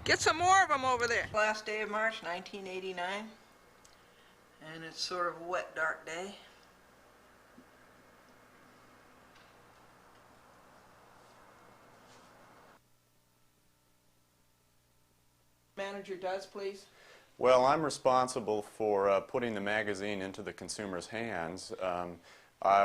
Get some more of them over there. Last day of March, 1989, and it's sort of a wet, dark day. Manager does, please. Well, I'm responsible for putting the magazine into the consumer's hands.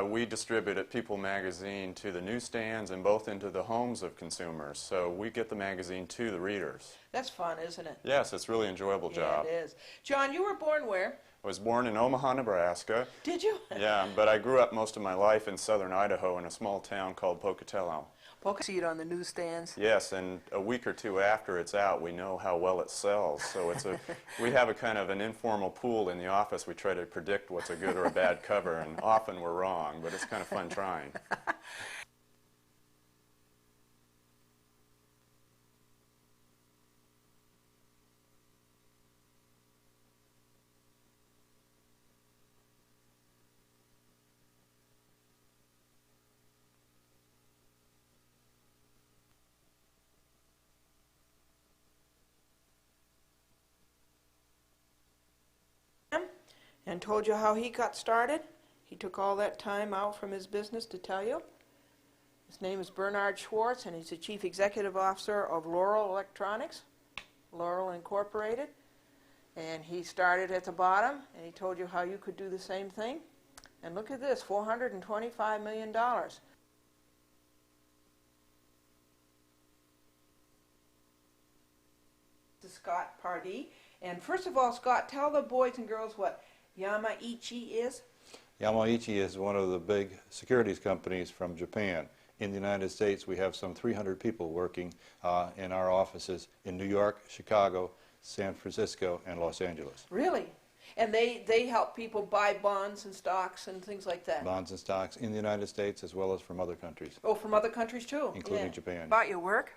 We distribute at People Magazine to the newsstands and both into the homes of consumers. So we get the magazine to the readers. That's fun, isn't it? Yes, it's a really enjoyable job. Yeah, it is. John, you were born where? I was born in Omaha, Nebraska. Did you? Yeah, but I grew up most of my life in southern Idaho in a small town called Pocatello. See it on the newsstands. Yes, and a week or two after it's out, we know how well it sells. So we have a kind of an informal pool in the office. We try to predict what's a good or a bad cover, and often we're wrong, but it's kind of fun trying. And told you how he got started. He took all that time out from his business to tell you. His name is Bernard Schwartz, and he's the Chief Executive Officer of Laurel Electronics, Laurel Incorporated. And he started at the bottom, and he told you how you could do the same thing. And look at this, $425 million. To Scott Pardee. And first of all, Scott, tell the boys and girls what Yamaichi is. Yamaichi is one of the big securities companies from Japan. In the United States, we have some 300 people working in our offices in New York, Chicago, San Francisco, and Los Angeles. Really? And they help people buy bonds and stocks and things like that? Bonds and stocks in the United States as well as from other countries. Oh, from other countries too? Including Japan. About your work?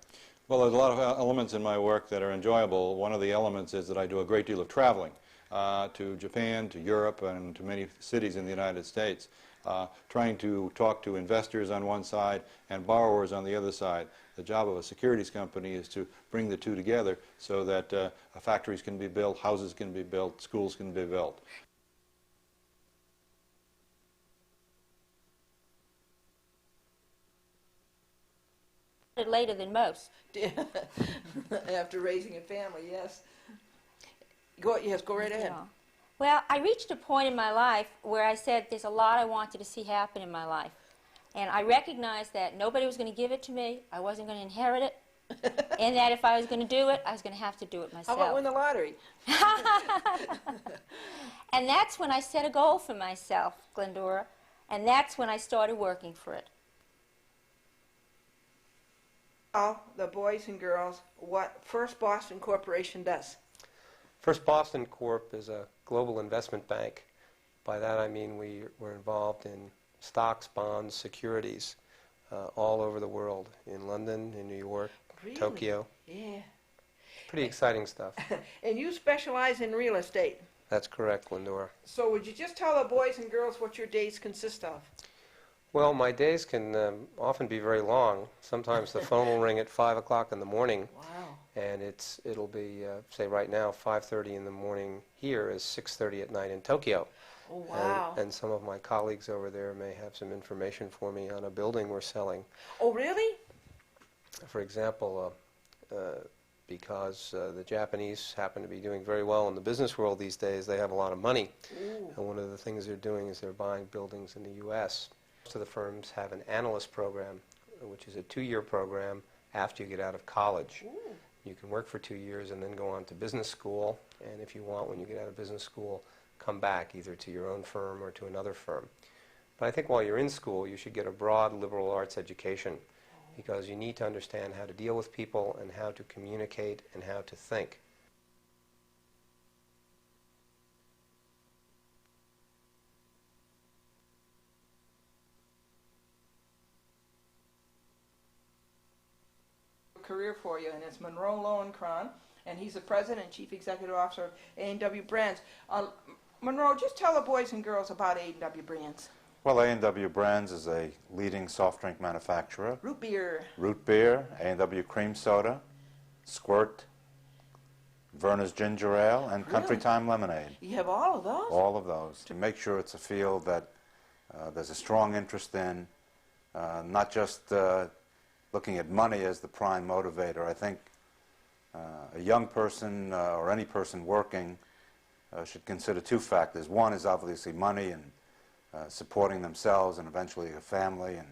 Well, there's a lot of elements in my work that are enjoyable. One of the elements is that I do a great deal of traveling to Japan, to Europe, and to many cities in the United States, trying to talk to investors on one side and borrowers on the other side. The job of a securities company is to bring the two together so that factories can be built, houses can be built, schools can be built. Later than most. After raising a family, yes. Go right ahead. Yeah. Well, I reached a point in my life where I said there's a lot I wanted to see happen in my life. And I recognized that nobody was going to give it to me, I wasn't going to inherit it, and that if I was going to do it, I was going to have to do it myself. How about win the lottery? And that's when I set a goal for myself, Glendora, and that's when I started working for it. All the boys and girls what First Boston Corporation does. First Boston Corp is a global investment bank. By that I mean we're involved in stocks, bonds, securities all over the world, in London, in New York, Really? Tokyo. Yeah. Pretty exciting stuff. And you specialize in real estate. That's correct, Glendora. So would you just tell the boys and girls what your days consist of? Well, my days can often be very long. Sometimes the phone will ring at 5 o'clock in the morning. Wow. And it'll be, say right now, 5:30 in the morning here is 6:30 at night in Tokyo. Oh, wow. And some of my colleagues over there may have some information for me on a building we're selling. Oh, really? For example, because the Japanese happen to be doing very well in the business world these days, they have a lot of money. Ooh. And one of the things they're doing is they're buying buildings in the U.S. Most of the firms have an analyst program, which is a 2-year program after you get out of college. Ooh. You can work for 2 years and then go on to business school, and if you want, when you get out of business school, come back either to your own firm or to another firm. But I think while you're in school, you should get a broad liberal arts education, because you need to understand how to deal with people and how to communicate and how to think. Career for you, and it's Monroe Lowenkron, and he's the president and chief executive officer of A&W Brands. Monroe, just tell the boys and girls about A&W Brands. Well, A&W Brands is a leading soft drink manufacturer. Root beer. Root beer, A&W cream soda, Squirt, Verner's Ginger Ale, and Country Really? Time Lemonade. You have all of those? All of those, to make sure it's a field that there's a strong interest in, not just looking at money as the prime motivator. I think a young person or any person working should consider two factors. One is obviously money and supporting themselves and eventually a family and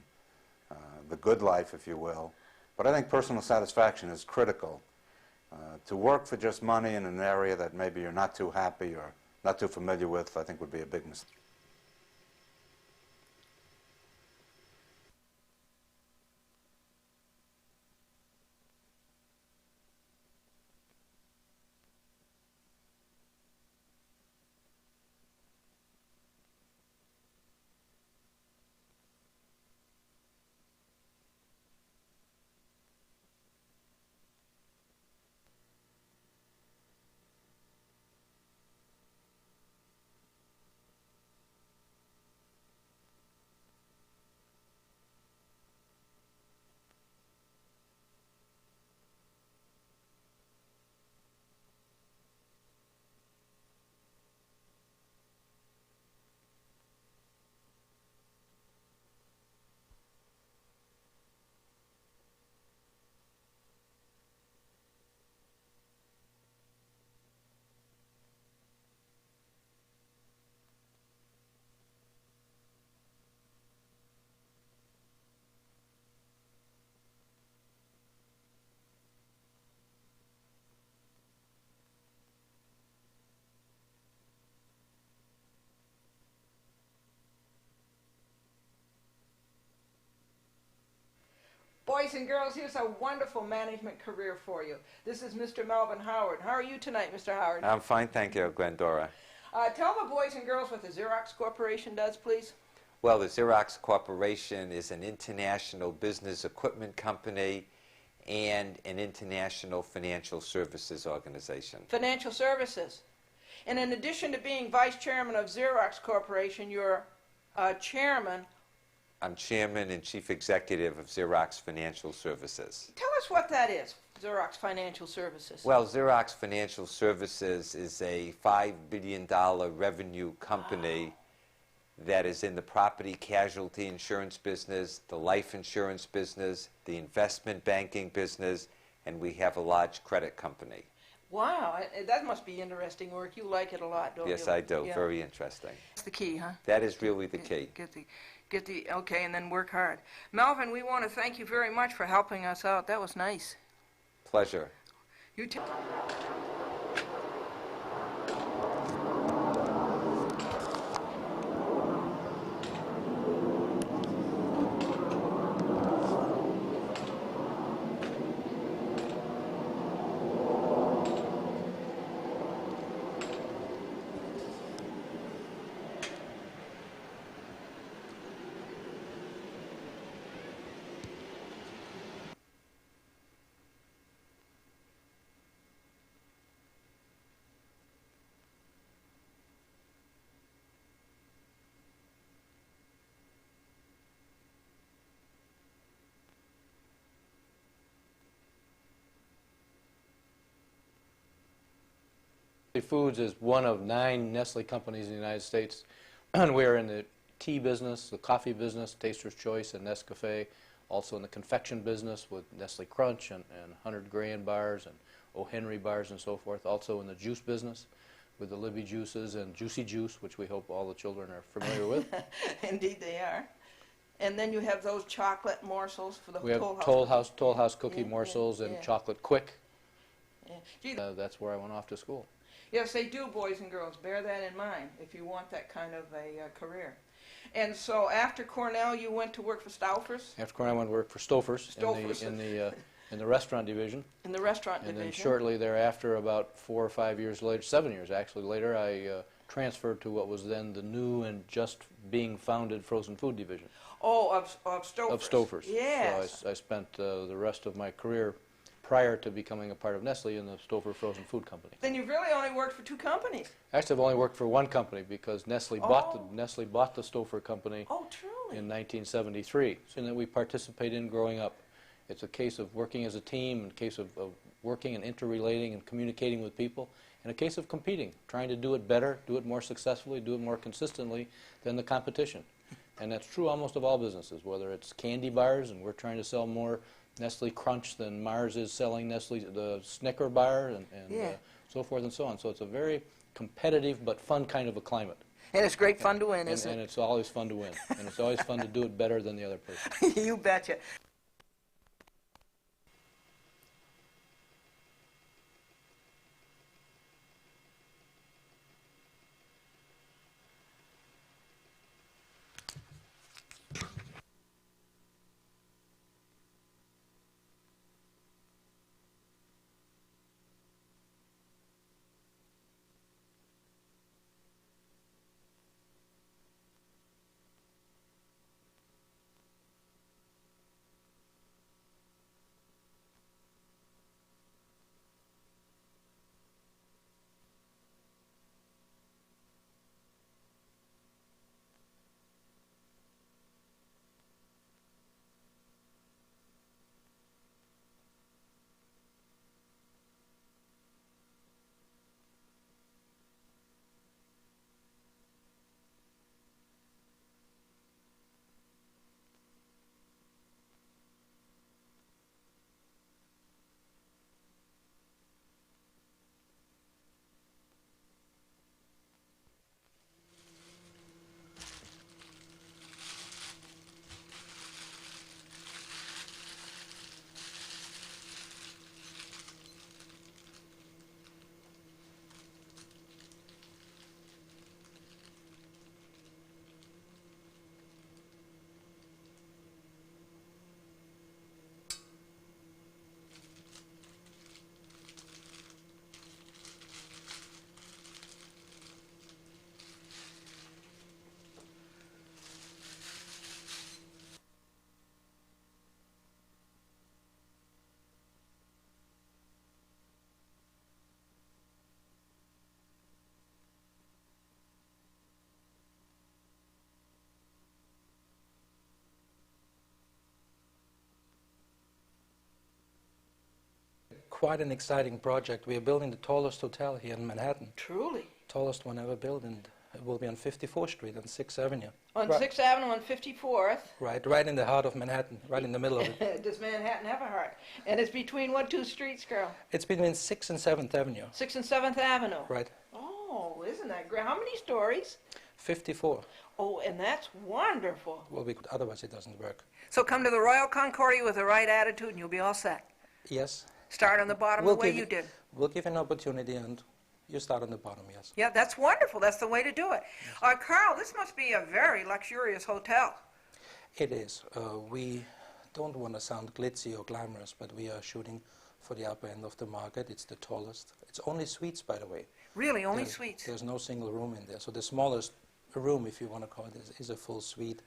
the good life, if you will. But I think personal satisfaction is critical. To work for just money in an area that maybe you're not too happy or not too familiar with, I think would be a big mistake. Boys and girls, here's a wonderful management career for you. This is Mr. Melvin Howard. How are you tonight, Mr. Howard? I'm fine, thank you, Glendora. Tell the boys and girls what the Xerox Corporation does, please. Well, the Xerox Corporation is an international business equipment company and an international financial services organization. Financial services. And in addition to being vice chairman of Xerox Corporation, you're chairman. I'm chairman and chief executive of Xerox Financial Services. Tell us what that is, Xerox Financial Services. Well, Xerox Financial Services is a $5 billion revenue company that is in the property casualty insurance business, the life insurance business, the investment banking business, and we have a large credit company. Wow, that must be interesting work. You like it a lot, don't you? Yes, I do. Yeah. Very interesting. That's the key, huh? That is really the key. Okay, and then work hard. Melvin, we want to thank you very much for helping us out. That was nice. Pleasure. You too. Foods is one of 9 Nestle companies in the United States. And we are in the tea business, the coffee business, Taster's Choice and Nescafe, also in the confection business with Nestle Crunch and 100 Grand bars and O. Henry bars and so forth, also in the juice business with the Libby juices and Juicy Juice, which we hope all the children are familiar with. Indeed they are. And then you have those chocolate morsels for the We have Toll House cookie morsels and Chocolate Quick. Yeah. Gee, That's where I went off to school. yes, they do, boys and girls. Bear that in mind if you want that kind of a career. And so after Cornell, you went to work for Stouffer's After Cornell, I went to work for Stouffer's Stouffer's. in the restaurant division. in the restaurant And then division. shortly thereafter, about 4 or 5 years later, 7 years actually later, I transferred to what was then the new and just being founded frozen food division Oh, of Stouffer's. of Stouffer's. Yes. So I spent the rest of my career prior to becoming a part of Nestle in the Stouffer Frozen Food Company. Then you've really only worked for 2 companies. Actually, I've only worked for one company because Nestle bought the Stouffer company Oh, truly? in 1973, and that we participate in growing up. It's a case of working as a team, and a case of working and interrelating and communicating with people. In a case of competing, trying to do it better, do it more successfully, do it more consistently than the competition. And that's true almost of all businesses, whether it's candy bars and we're trying to sell more Nestle Crunch than Mars is selling Nestle, the Snicker bar, and Yeah. so forth and so on. So it's a very competitive but fun kind of a climate. And it's great fun to win, And isn't it's always fun to win. And it's always fun to do it better than the other person. it? You betcha. Quite an exciting project. We are building the tallest hotel here in Manhattan. Truly. Tallest one ever built, and it will be on 54th Street and 6th Avenue. On Right. 6th Avenue and 54th. Right in the heart of Manhattan, right in the middle of it. Does Manhattan have a heart? And it's between what two streets, Carol? It's between 6th and 7th Avenue. 6th and 7th Avenue. Right. Oh, isn't that great? How many stories? 54 Oh, and that's wonderful. will be, otherwise it doesn't work. So come to the Royal Concordia with the right attitude and you'll be all set. Yes. Start on the bottom the way you did. We'll give you an opportunity, and you start on the bottom, yes. Yeah, that's wonderful. That's the way to do it. Carl, this must be a very luxurious hotel. It is. We don't want to sound glitzy or glamorous, but we are shooting for the upper end of the market. It's the tallest. It's only suites, by the way. Really, only suites? There's no single room in there. So the smallest room, if you want to call it, is a full suite.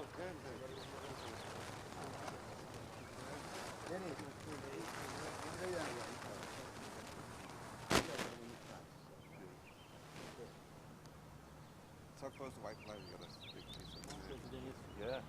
So close to white flag, you got a big piece of it. Yeah.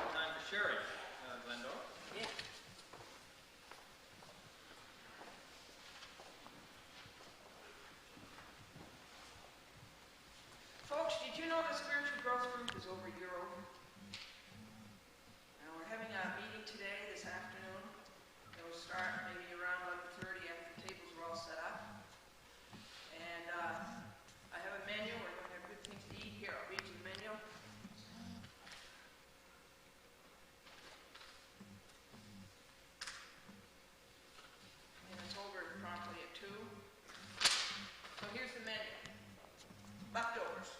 Time for sharing, Glendor. Yeah. Folks, did you know the spiritual growth group is over a year over? And we're having a meeting today, this afternoon. It'll start maybe around 11:30 after the tables are all set up. And I have a menu. We're going to have good things to eat here. I'll read you the menu. And it's over promptly at 2. So here's the menu. Leftovers.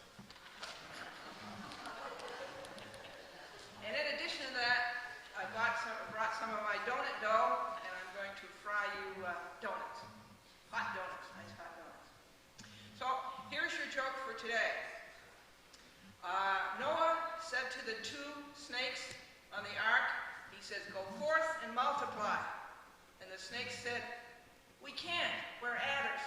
And in addition to that, I brought some of my donut dough, and I'm going to fry you donuts. Hot donuts, nice hot donuts. So here's your joke for today. Noah said to the 2 snakes on the ark, he says, "Go forth and multiply." And the snakes said, "We can't, we're adders."